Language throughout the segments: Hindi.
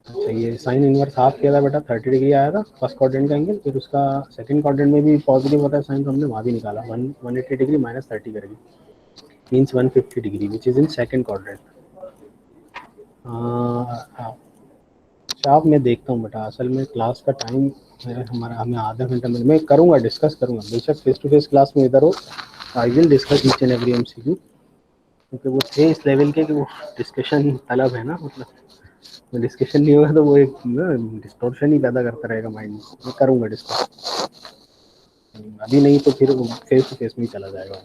अच्छा, ये साइन इनवर्स हाफ किया था बेटा, 30 डिग्री आया था फर्स्ट क्वाड्रेंट का एंगल, फिर उसका सेकंड क्वाड्रेंट में भी पॉजिटिव होता है साइन, तो हमने वहाँ भी निकाला 180 डिग्री माइनस 30 करके, means 150 degree which is in second quadrant. अच्छा, अब मैं देखता हूँ बेटा, असल में क्लास का टाइम है हमारा, हमें आधा घंटा में मैं करूँगा, डिस्कस करूँगा बेशक फेस टू फेस क्लास में इधर हो, I will discuss each and every MCQ, क्योंकि वो थे इस लेवल के कि वो डिस्कशन तलब है ना, मतलब डिस्कशन नहीं होगा तो वो एक ना डिस्टॉर्शन ही पैदा करता रहेगा माइंड में। मैं करूँगा डिस्कस, अभी नहीं तो फिर फेस टू फेस में ही चला जाएगा।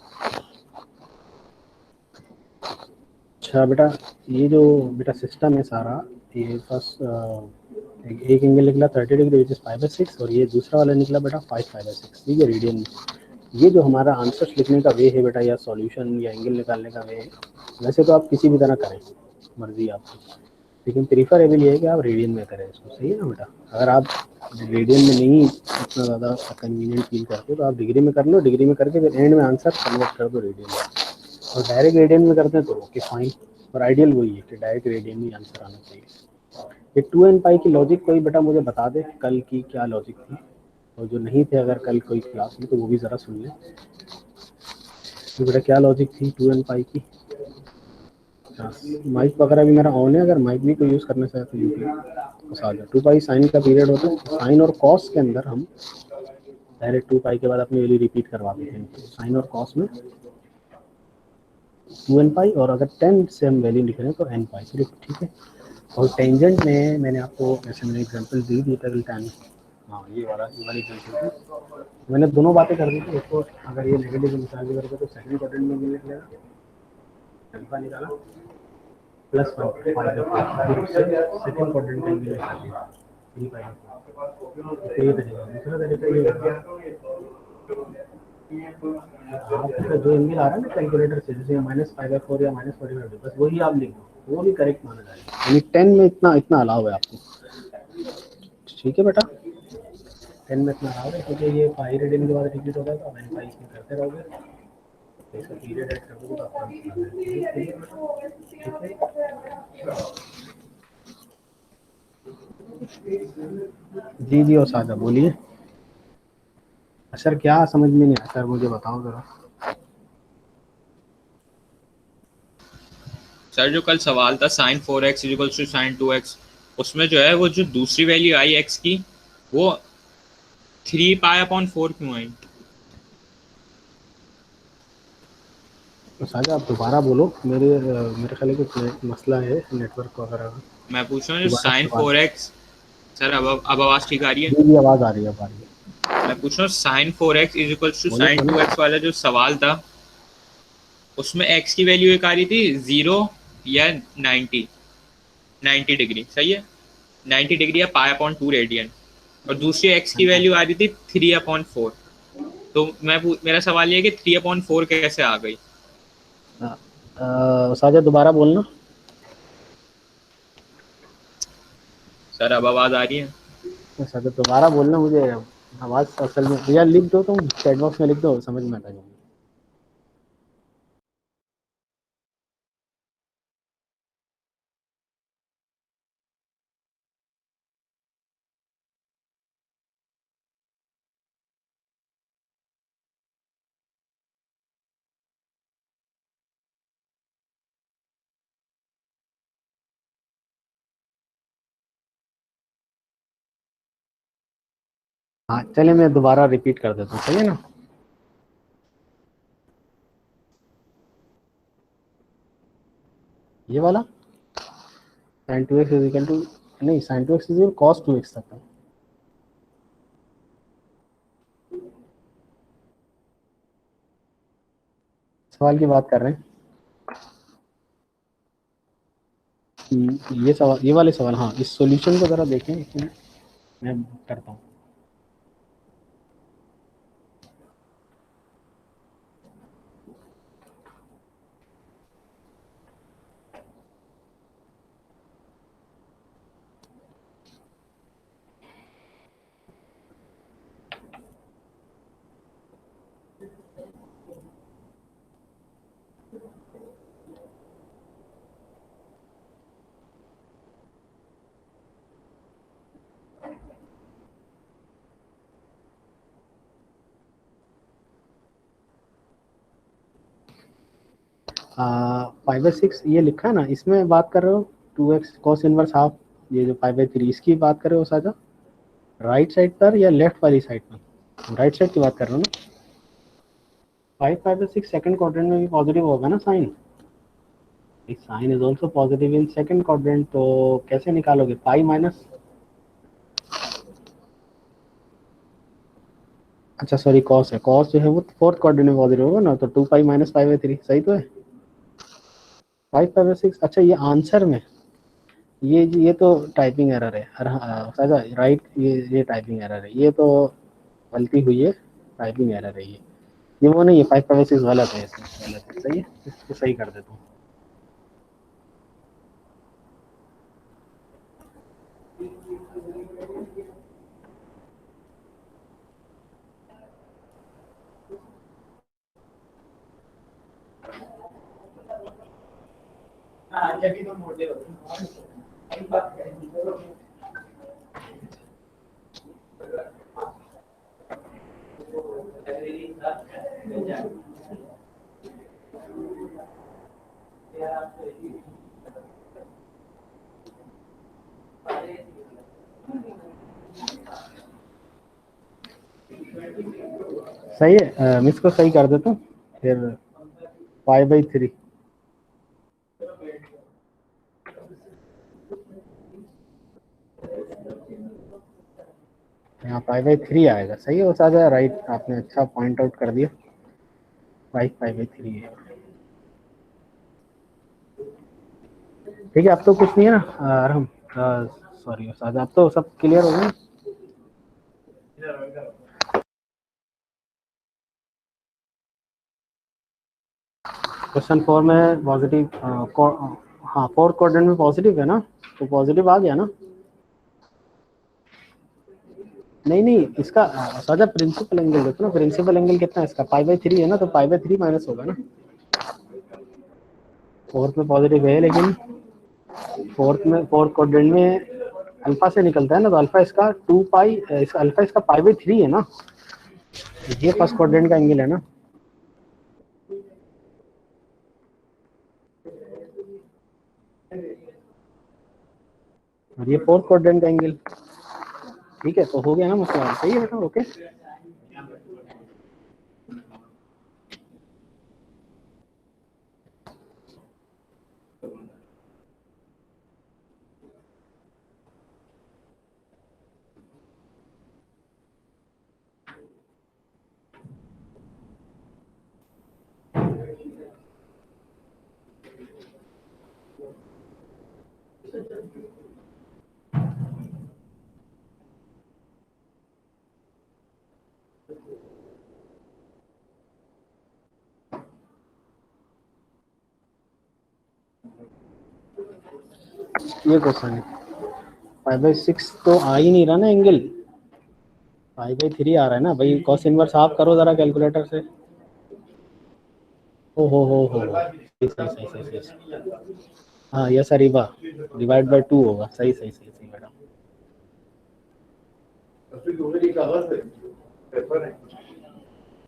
अच्छा बेटा, ये जो बेटा सिस्टम है सारा, ये फर्स्ट एक एंगल निकला 30 डिग्री विच इज़ 5/6, और ये दूसरा वाला निकला बेटा 5/6, ठीक है रेडियन में। ये जो हमारा आंसर्स लिखने का वे है बेटा, या सॉल्यूशन या एंगल निकालने का वे है, वैसे तो आप किसी भी तरह करें, मर्जी आपकी, लेकिन प्रीफरेबल ये है कि आप रेडियन में करें इसको, सही है ना बेटा। अगर आप रेडियन में नहीं इतना ज़्यादा कन्वीनियंट फील करते तो आप डिग्री में कर लो, डिग्री में करके फिर एंड में आंसर कन्वर्ट कर दो रेडियन में, और डायरेक्ट रेडियन में करते हैं तो ओके फाइन, और आइडियल वही है कि डायरेक्ट रेडियन में आंसर आना चाहिए। ये 2n पाई की लॉजिक कोई बेटा मुझे बता दे कल की क्या लॉजिक थी, और जो नहीं थे अगर कल कोई क्लास में तो वो भी ज़रा सुन लें। तो बेटा क्या लॉजिक थी 2n पाई की? माइक वगैरह भी मेरा ऑन है, अगर माइक भी कोई यूज़ करना चाहे तो यूट्यूब बस आ जाए। 2 पाई साइन का पीरियड होता है, साइन और कॉस के अंदर हम डायरेक्ट 2 पाई के बाद अपनी वैल्यू रिपीट करवा देते हैं, साइन और कॉस में 2n पाई, और अगर 10 से हम वैल्यू लिख रहे हैं तो n पाई सिर्फ, ठीक है। और टेंजेंट में मैंने आपको ऐसे मैंने एग्जांपल दी थी टेबल 10, हाँ ये वाली एग्जांपल थी, मैंने दोनों बातें कर दी थी। इसको अगर ये नेगेटिव निकाल भी करके तो सेकंड क्वाड्रेंट में भी निकलेगा, अल्फा निकाला प्लस 1 सेकंड क्वाड्रेंट का एंगल निकाल दिया, 3 पाई। तो ये तरीका, दूसरा तरीका ये होगा, आपका जो एंगल आ रहा है ना कैलकुलेटर से, जैसे -5/4 या -45, बस वही आप लिख दो, वो भी करेक्ट माना जाएगा, यानी 10 में इतना इतना अलाउ है आपको, ठीक है बेटा। 10 में इतना अलाउ है, क्योंकि ये पाई रेडियन के बाद रिपीट होगा तो मैंने पाई इसमें करते रहोगे, तो इसका पीरियड ऐड कर दोगे तो आपका आंसर आ जाएगा, ठीक है। जी जी, और साझा बोलिए। सर क्या समझ में नहीं आया सर, मुझे बताओ जरा। सर जो कल सवाल था sign 4x equals to sign 2x, उसमें जो है वो जो दूसरी वैल्यू आई x की, वो 3 पाई/4 क्यों आई? तो साझा आप दोबारा बोलो, मेरे ख्याल है कि मसला है नेटवर्क वगैरह का, मैं पूछ रहा हूँ जो दोबारा साइन सवाल। 4x, सर अब आवाज ठीक आ रही है? जी जी, आवाज़ आ रही है, अब आ रही है, मैं पूछ रहा हूँ साइन 4x इक्वल्स टू बोलो साइन बोलो। 2x वाला जो सवाल था, उसमें x की वैल्यू एक आ रही थी 0 या 90 डिग्री, सही है, 90 डिग्री या पाई/2 रेडियन, और दूसरी x हाँ की जी। वैल्यू आ रही थी 3/4। तो मेरा सवाल ये है कि 3/4 कैसे आ गई? साझा दोबारा बोलना। सर अब आवाज आ रही है? साझा दोबारा बोलना, मुझे आवाज़ असल में, या लिख दो तुम चैट बॉक्स में लिख दो, समझ में आ जाएगा। हाँ चलिए, मैं दोबारा रिपीट कर देता हूँ, सही है ना। ये वाला sine 2x is equal to, नहीं sine 2x is equal cos 2x तक है। सवाल की बात कर रहे हैं ये सवाल, ये वाले सवाल, हाँ इस सॉल्यूशन को ज़रा देखें, इसमें मैं करता हूँ। 5/6 ये लिखा है ना, इसमें बात कर रहे हो 2x cos इनवर्स हाफ, ये जो 5/3 इसकी बात कर रहे हो साजा, राइट साइड पर या लेफ्ट वाली साइड पर? राइट साइड की बात कर रहे हो ना। 5/6 सेकंड क्वाड्रेंट में भी पॉजिटिव होगा ना sine, sine is also positive in second quadrant, तो कैसे निकालोगे? पाई माइनस, अच्छा सॉरी कॉस है, कॉस जो है वो फोर्थ क्वाड्रेंट में पॉजिटिव होगा ना, तो 2 पाई माइनस 5/3 सही तो है। 5/6, अच्छा ये आंसर में, ये तो टाइपिंग एरर है, अच्छा राइट, ये टाइपिंग एरर है, ये तो गलती हुई है, टाइपिंग एरर है ये वो नहीं है, 5/6 गलत है, इसमें गलत है, सही है, इसको सही कर देता हूँ। सही है, मैं इसको सही कर देता हूँ फिर। 5/3 यहाँ 5/3 आएगा, सही है, वो साजा राइट, आपने अच्छा पॉइंट आउट कर दिया, 5/3 है। ठीक है, अब तो कुछ नहीं है ना, अरहम, सॉरी साजा, अब तो सब क्लियर हो गया। क्वेश्चन 4 में पॉजिटिव, हाँ फोर्थ क्वाड्रेंट में पॉजिटिव है ना, तो पॉजिटिव आ गया ना। नहीं नहीं, इसका साजा प्रिंसिपल एंगल देखो ना, प्रिंसिपल एंगल कितना है इसका, 5/3 है ना, तो 5/3 माइनस होगा ना। फोर्थ में पॉजिटिव है, लेकिन फोर्थ क्वाड्रेंट में अल्फा से निकलता है ना, तो अल्फा इसका 2 पाई, इसका अल्फा इसका 5/3 है ना, ये फर्स्ट क्वाड्रेंट का एंगल है ना। और ये फोर्थ क्वाड्रेंट का एंगल, ठीक है, तो हो गया ना मसला, सही है बेटा, ओके। ये क्वेश्चन है, 5/6 तो आ ही नहीं रहा ना एंगल, 5/3 आ रहा है ना भाई, कॉस इनवर्स हाफ करो जरा कैलकुलेटर से। हो सही सही सही सही सही, हाँ यस अरीबा, डिवाइड बाय 2 होगा, सही सही सही सही बेटा,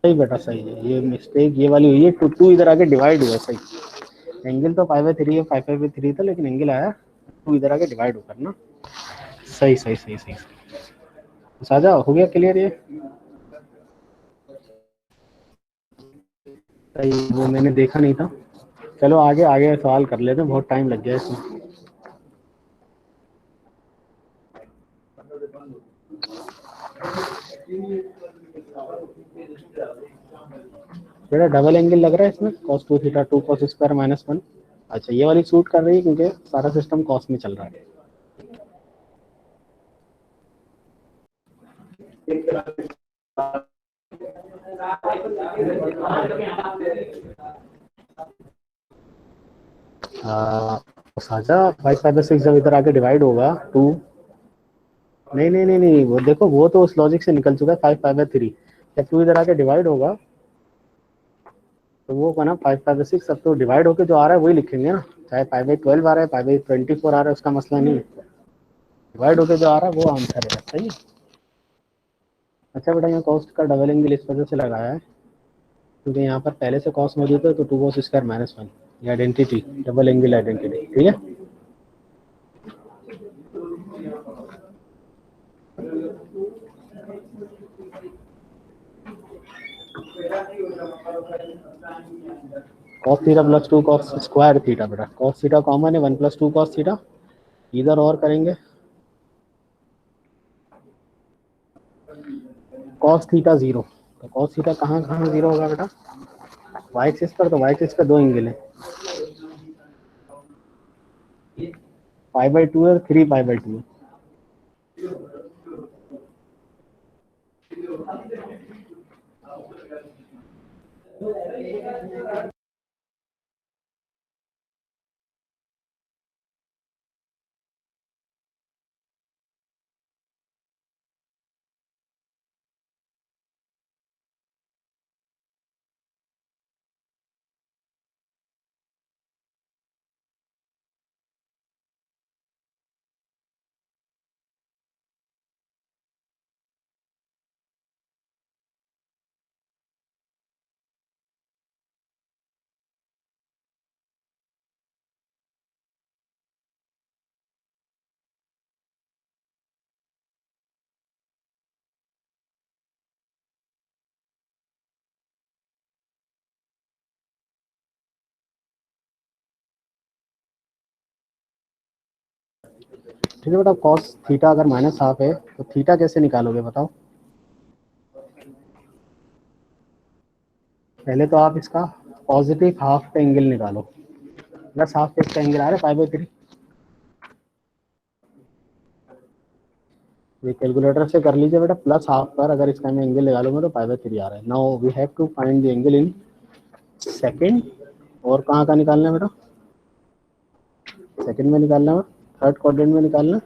सही बेटा सही है, ये मिस्टेक ये वाली हुई है, 2 इधर आके डिवाइड हुआ, सही। एंगल तो 5/3 है, 5/3 था, लेकिन एंगल आया 2 इधर आके डिवाइड होकर ना, सही सही सही सही। साजा हो गया क्लियर ये, सही, वो मैंने देखा नहीं था। चलो आगे आगे सवाल कर लेते हैं, बहुत टाइम लग गया इसमें। बेटा डबल एंगल लग रहा है इसमें, cos 2 थीटा 2 cos स्क्वायर -1, अच्छा ये वाली सूट कर रही है क्योंकि सारा सिस्टम कॉस में चल रहा है। साझा 5/6 जब इधर आके डिवाइड होगा 2, नहीं वो देखो, वो तो उस लॉजिक से निकल चुका है, 5/3 जब 2 इधर आके डिवाइड होगा तो वो का ना 5/6, अब तो डिवाइड होके जो आ रहा है वही लिखेंगे ना, चाहे 5/12 आ रहा है, 5/24 आ रहा है, उसका मसला नहीं है, डिवाइड होके जो आ रहा है वो आंसर है, सही है। अच्छा बेटा, यहाँ कॉस्ट का डबल एंगल इस वजह से लगाया है क्योंकि यहाँ पर पहले से कॉस मौजूद है, तो 2 cos स्क्वायर -1, ये आइडेंटिटी, डबल एंगल आइडेंटिटी, ठीक है। cos theta plus 2 cos square theta, बेटा cos थीटा कॉमन है, 1 + 2 cos थीटा, इधर और करेंगे cos थीटा 0, तो cos थीटा कहाँ कहाँ 0 होगा बेटा, y एक्सिस पर, तो y एक्सिस पर दो एंगल है, π/2 और 3π/2 है। ठीक है बेटा, cos थीटा अगर -1/2 है तो थीटा कैसे निकालोगे बताओ। पहले तो आप इसका पॉजिटिव हाफ का एंगल निकालो, प्लस हाफ का इसका एंगल आ रहा है π/3, ये कैलकुलेटर से कर लीजिए बेटा, प्लस हाफ पर अगर इसका मैं एंगल लगा लूंगा तो π/3 आ रहा है। Now we have to find the angle in second, और कहाँ का निकालना है बेटा, सेकंड में निकालना है, थर्ड क्वाड्रेंट में निकालना है,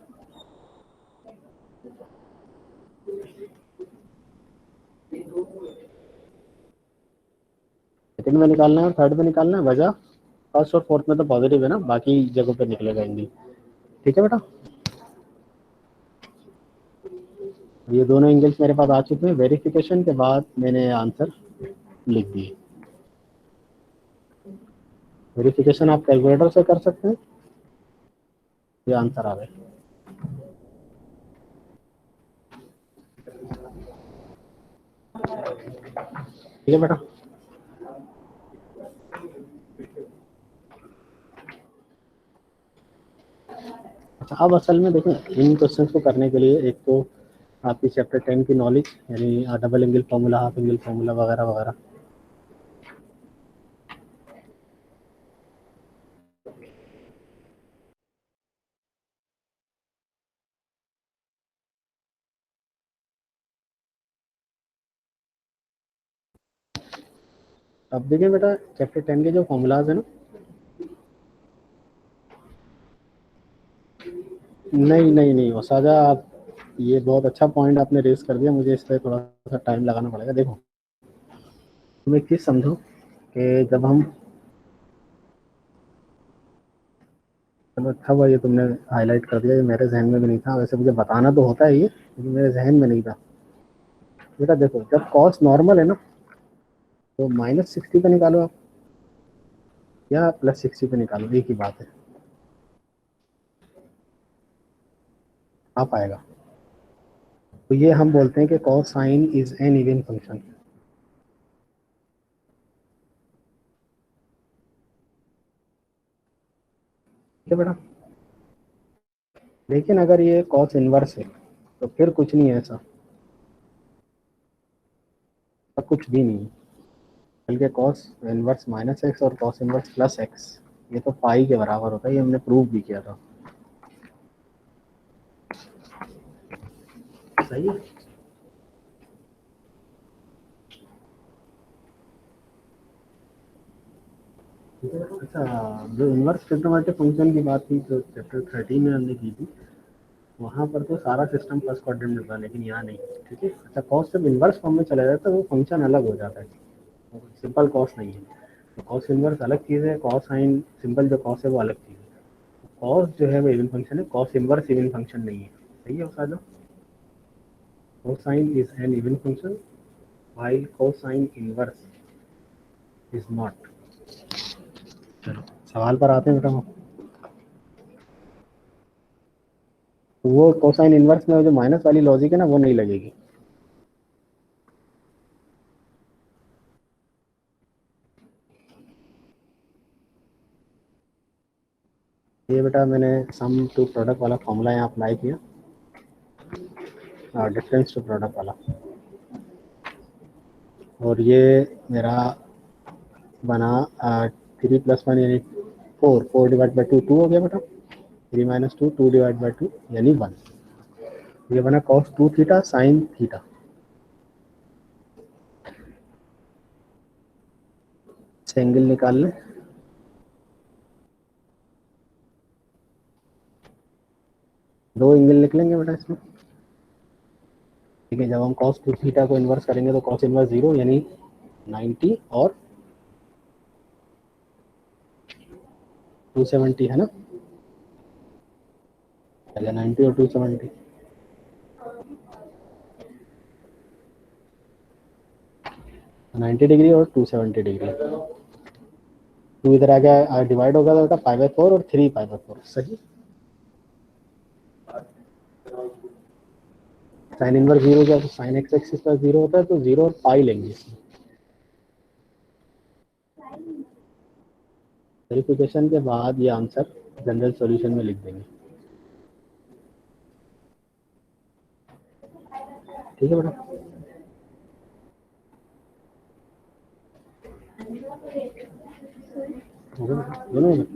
सेकंड में निकालना है और थर्ड में निकालना है। वजह फर्स्ट और फोर्थ में तो पॉजिटिव है ना, बाकी जगहों पे निकलेगा एंगल, ठीक है बेटा। ये दोनों एंगल्स मेरे पास आ चुके हैं, वेरिफिकेशन के बाद मैंने आंसर लिख दिए। वेरिफिकेशन आप कैलकुलेटर से कर सकते हैं, ये आंसर आ गए, ठीक है बेटा। अच्छा, अब असल में देखें, इन क्वेश्चंस को करने के लिए एक तो आपकी चैप्टर 10 की नॉलेज, यानी double angle formula, half angle formula वगैरह वगैरह, अब देखिए बेटा चैप्टर 10 के जो फॉर्मूलाज है ना, नहीं नहीं नहीं वसाजा, आप ये बहुत अच्छा पॉइंट आपने रेस कर दिया, मुझे इस पर थोड़ा सा टाइम लगाना पड़ेगा। देखो तुम एक चीज़ समझो कि जब हम, चलो अच्छा हुआ ये तुमने हाईलाइट कर दिया, ये मेरे जहन में भी नहीं था, वैसे मुझे बताना तो होता है ये, लेकिन मेरे जहन में नहीं था। बेटा देखो, जब कॉस नॉर्मल है ना तो -60 पे निकालो आप, या +60 पे निकालो, एक ही बात है, आ पाएगा। तो ये हम बोलते हैं कि cos sine is an even function, ठीक है बेटा। लेकिन अगर ये कॉस इनवर्स है तो फिर कुछ नहीं है ऐसा, सब कुछ भी नहीं है, बल्कि कॉस इनवर्स -x और कॉस इनवर्स +x, ये तो पाई के बराबर होता है, ये हमने प्रूव भी किया था, सही है। अच्छा, जो इनवर्स ट्रिग्नोमेट्रिक फंक्शन की बात थी जो चैप्टर 13 में हमने की थी, वहाँ पर तो सारा सिस्टम फर्स्ट क्वाड्रेंट में था, लेकिन यहाँ नहीं, ठीक है। अच्छा, कॉस जब इनवर्स फॉर्म में चला जाता है तो वो फंक्शन अलग हो जाता है, सिंपल कॉस नहीं है, तो कॉस इनवर्स अलग चीज़ है, कॉस साइन सिंपल जो कॉस है वो अलग चीज़ है। कॉस जो है वो इवन फंक्शन है, कॉस इनवर्स इवन फंक्शन नहीं है, सही है उस्ताद। Cosine is an even function while cosine inverse is not, चलो सवाल पर आते हैं बेटा हम। वो कोसाइन इनवर्स में जो माइनस वाली लॉजिक है ना वो नहीं लगेगी। ये बेटा मैंने सम टू प्रोडक्ट वाला फॉर्मूला यहाँ अप्लाई किया, डिफरेंस टू प्रोडक्ट वाला, और ये मेरा बना 3+1 यानी 4 4 डिवाइड बाई 2 2 हो गया बेटा। 3 - 2 2 डिवाइड बाई 2 यानी 1। ये बना cos 2 थीटा साइन थीटा। से एंगल निकाल लें। दो एंगल निकलेंगे बेटा इसमें। ठीक है, जब हम cos 2 थीटा को इन्वर्स करेंगे तो cos इन्वर्स 0 यानी 90 और 270 है ना। पहले 90 और 270, 90 डिग्री और 270 डिग्री। 2 इधर आ गया, डिवाइड होगा तो बेटा π/4 और 3 π/4 सही। साइन इनवर्स 0 जब साइन एक्स एक्सिस पर 0 होता है तो 0 और पाई लेंगे इसमें। वेरिफिकेशन के बाद ये आंसर जनरल सॉल्यूशन में लिख देंगे। ठीक है बेटा। हो गया बेटा, दोनों में।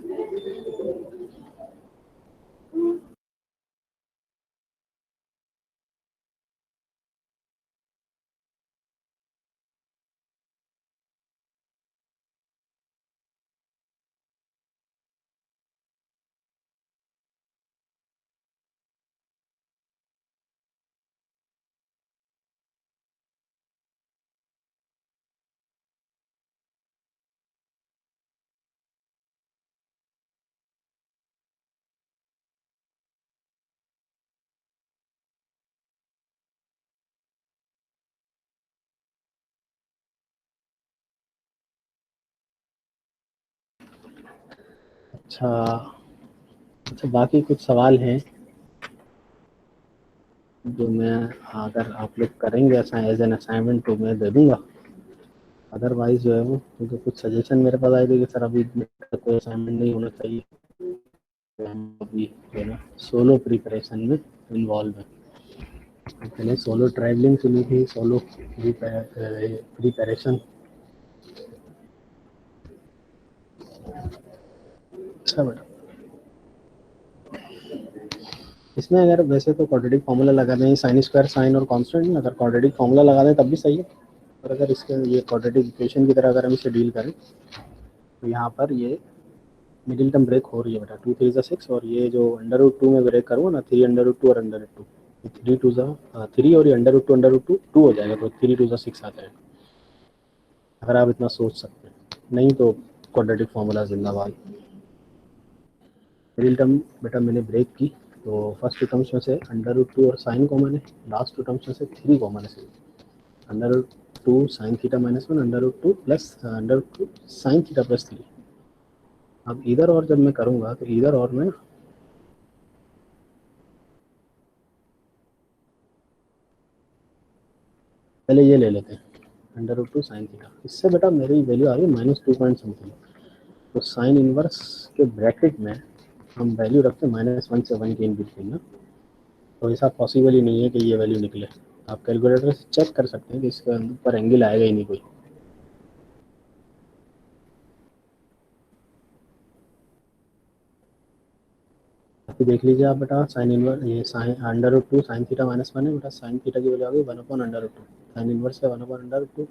अच्छा अच्छा, बाकी कुछ सवाल हैं जो मैं, अगर आप लोग करेंगे एज एन असाइनमेंट तो मैं दे दूंगा। अदरवाइज जो है वो, क्योंकि कुछ सजेशन मेरे पास आए थे कि सर अभी कोई असाइनमेंट नहीं होना चाहिए, तो हम अभी जो है ना सोलो प्रिपरेशन में इन्वॉल्व है। मैंने सोलो ट्रैवलिंग सुनी थी, सोलो प्रिपरेशन। अच्छा बेटा, इसमें अगर वैसे तो क्वाड्रेटिक फार्मूला लगा दें, साइन स्क्वायर साइन और कांस्टेंट में, अगर क्वाड्रेटिक फार्मूला लगा दें तब भी सही है। और अगर इसके ये क्वाड्रेटिक इक्वेशन की तरह अगर हम इसे डील करें तो यहाँ पर ये मिडिल टर्म ब्रेक हो रही है बेटा, 2 3 6, और ये जो √2 में ब्रेक करूँ ना, 3√2 और √2, 3 2 3 और ये √2 2 हो जाएगा, तो 3 2 6 आ जाएगा। अगर आप इतना सोच सकते हैं, नहीं तो क्वाड्रेटिक फार्मूला जिंदाबाद। मिडिल टर्म बेटा मैंने ब्रेक की, तो फर्स्ट टू टर्म्स में से √2 और साइन कॉमन है, लास्ट टू टर्म्स में से 3 कॉमन है। √2 sine theta -1, √2 plus √2 sine theta +3। अब इधर और जब मैं करूँगा तो इधर और में पहले ये ले लेते हैं √2 साइन थीटा। इससे बेटा मेरी वैल्यू आ रही है -2 पॉइंट समथिंग। तो साइन इनवर्स के ब्रैकेट में हम वैल्यू रखते हैं -1 से 1 के इन बिटवीन ना, तो ऐसा पॉसिबल ही नहीं है कि ये वैल्यू निकले। आप कैलकुलेटर से चेक कर सकते हैं कि इसके ऊपर एंगल आएगा ही नहीं कोई। अभी देख लीजिए आप बेटा, साइन इनवर्स ये साइन √2 साइन थीटा -1 है बेटा, साइन थीटा की वैल्यू आ गई 1/√2, साइन इनवर्स है 1/√2।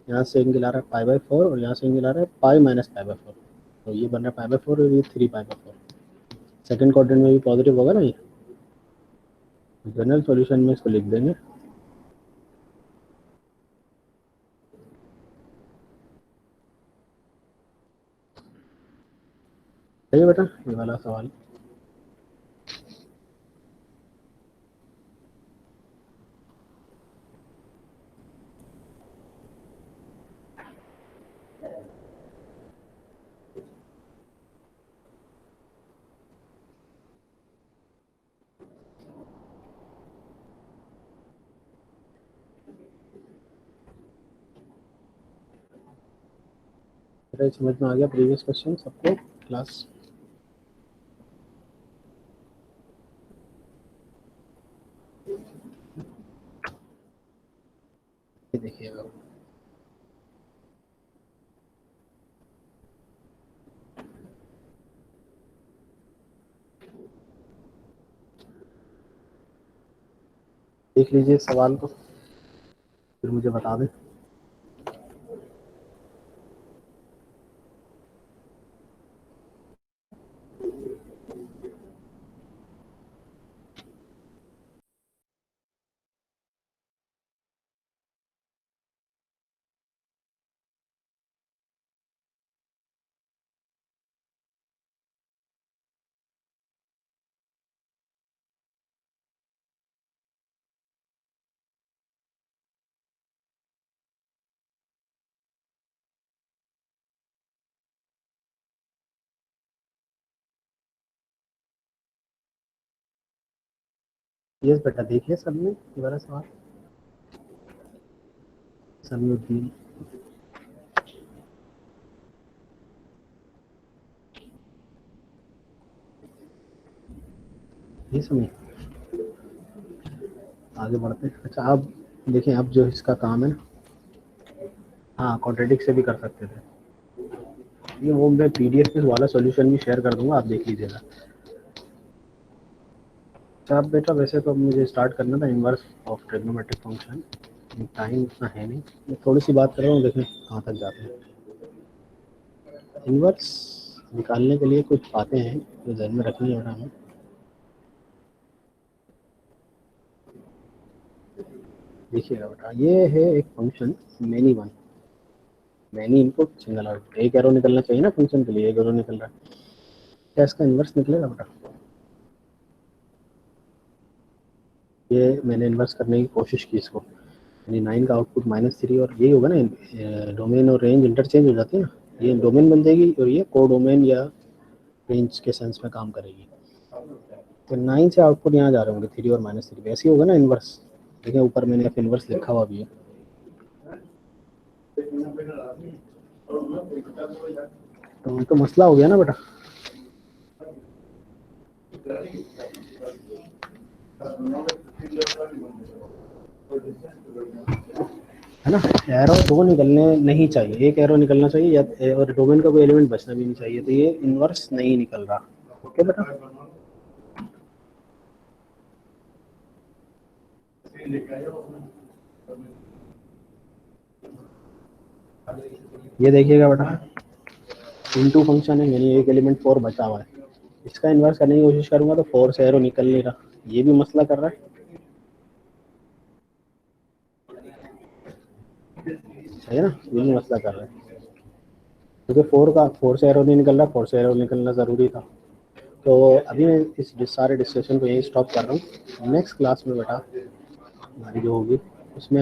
यहाँ से एंगल आ रहा है π/4 और यहाँ से एंगल आ रहा है पाई माइनस π/4, तो ये बन रहा है π/4 और ये 3 π/4। सेकंड क्वाड्रेंट में भी पॉजिटिव होगा ना ये, जनरल सॉल्यूशन में इसको लिख देंगे। सही है बेटा, ये वाला सवाल। मेरे समझ में आ गया प्रीवियस क्वेश्चन सबको क्लास? ये देखिएगा, देख लीजिए सवाल को, फिर मुझे बता दें। यस बेटा, देखिए सब में ये वाला सवाल, समीउद्दीन। ये समय आगे बढ़ते हैं। अच्छा, आप देखिए, अब जो इसका काम है ना, हाँ कॉन्ट्रेडिक्ट से भी कर सकते थे ये, वो मैं पीडीएफ में वाला सॉल्यूशन भी शेयर कर दूंगा, आप देख लीजिएगा। अच्छा अब बेटा, वैसे तो अब मुझे स्टार्ट करना था inverse of trigonometric function, time उतना है नहीं, मैं थोड़ी सी बात कर रहा हूँ, देखें कहाँ तक जाते हैं। इनवर्स निकालने के लिए कुछ बातें हैं जो ध्यान में रखनी है हमें। देखिएगा बेटा, ये है एक function many one, many input single output, एक एरो निकलना चाहिए ना फंक्शन के लिए, एक एरो निकल रहा है, क्या इसका इन्वर्स निकलेगा बेटा? ये मैंने इन्वर्स करने की कोशिश की इसको, यानी 9 का आउटपुट -3, और यही होगा ना, डोमेन और रेंज इंटरचेंज हो जाती है ना, ये डोमेन बन जाएगी और ये को डोमेन या रेंज के सेंस में काम करेगी। तो 9 से आउटपुट यहाँ जा रहे होंगे 3 और -3, वैसे ही होगा ना इन्वर्स। देखिए ऊपर मैंने एफ इन्वर्स लिखा हुआ भी है। तो मसला हो गया ना बेटा, है ना, एरो दो निकलने नहीं चाहिए, एक एरो निकलना चाहिए या, और डोमेन का कोई एलिमेंट बचना भी नहीं चाहिए, तो ये इन्वर्स नहीं निकल रहा। ओके बेटा, ये देखिएगा बेटा, इनटू फंक्शन है, यानी एक एलिमेंट 4 बचा हुआ है, इसका इन्वर्स करने की कोशिश करूंगा तो 4 से एरो निकल नहीं रहा, ये भी मसला कर रहा है, सही है ना, ये भी मसला कर रहा है, क्योंकि 4 से एरो नहीं निकल रहा, 4 से एरो निकलना ज़रूरी था। तो अभी मैं इस सारे डिस्कशन को यहीं स्टॉप कर रहा हूँ। नेक्स्ट क्लास में बेटा हमारी जो होगी उसमें